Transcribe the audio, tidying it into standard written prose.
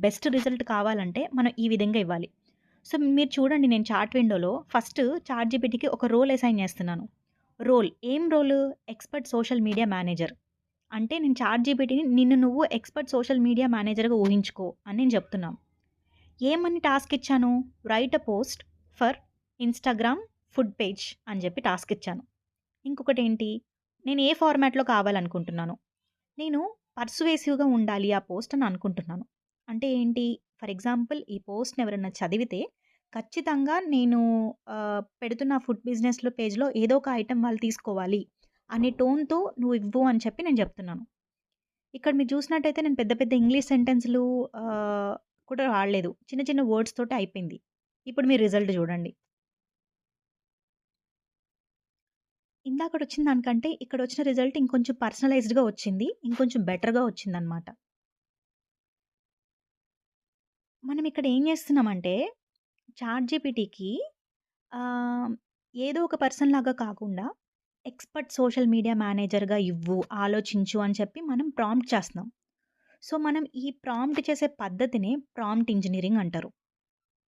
Best result కావాలంటే మనం ఈ విధంగా ఇవ్వాలి. సో, మీరు చూడండి నేను చాట్ విండోలో ఫస్ట్ చాట్‌జీపీటీకి ఒక రోల్ అసైన్ చేస్తున్నాను. ఏం role? Expert social media manager. అంటే నేను చాట్‌జీపీటీని నిన్ను నువ్వు ఎక్స్‌పర్ట్ సోషల్ మీడియా మేనేజర్‌గా ఊహించుకో అని నేను చెప్తున్నాను. ఏమని టాస్క్ ఇచ్చాను? Right a post for Instagram food page అని చెప్పి టాస్క్ ఇచ్చాను. ఇంకొకటేంటి? నేను ఏ ఫార్మాట్‌లో కావాలనుకుంటున్నాను. నేను పర్సుయేసివ్‌గా ఉండాలి ఆ పోస్ట్ అని అనుకుంటున్నాను. అంటే ఏంటి? ఫర్ ఎగ్జాంపుల్ ఈ పోస్ట్‌ని ఎవరైనా చదివితే ఖచ్చితంగా నేను పెడుతున్న ఫుడ్ బిజినెస్‌లో పేజ్‌లో ఏదో ఒక ఐటెమ్ వాళ్ళు తీసుకోవాలి అనే టోన్‌తో నువ్వు ఇవ్వు అని చెప్పి నేను చెప్తున్నాను. ఇక్కడ మీరు చూసినట్టయితే నేను పెద్ద పెద్ద ఇంగ్లీష్ సెంటెన్స్‌లు ఆహ్, కూడా వాడలేదు. చిన్న చిన్న వర్డ్స్ తోటి అయిపోయింది. ఇప్పుడు మీ రిజల్ట్ చూడండి. ఇందాకడొచ్చిన దానికంటే ఇక్కడొచ్చిన రిజల్ట్ ఇంకొంచెం పర్సనలైజ్డ్‌గా వచ్చింది. ఇంకొంచెం బెటర్‌గా వచ్చిందనమాట. మనం ఇక్కడ ఏం చేస్తున్నామంటే చాట్‌జీపీటీకి ఆహ్, ఏదో ఒక పర్సన్ లాగా కాకుండా ఎక్స్‌పర్ట్ సోషల్ మీడియా మేనేజర్‌గా ఇవ్వు, ఆలోచించు అని చెప్పి మనం ప్రాంప్ట్ చేస్తున్నాం. సో, మనం ఈ ప్రాంప్ట్ చేసే పద్ధతినే ప్రాంప్ట్ ఇంజినీరింగ్ అంటారు.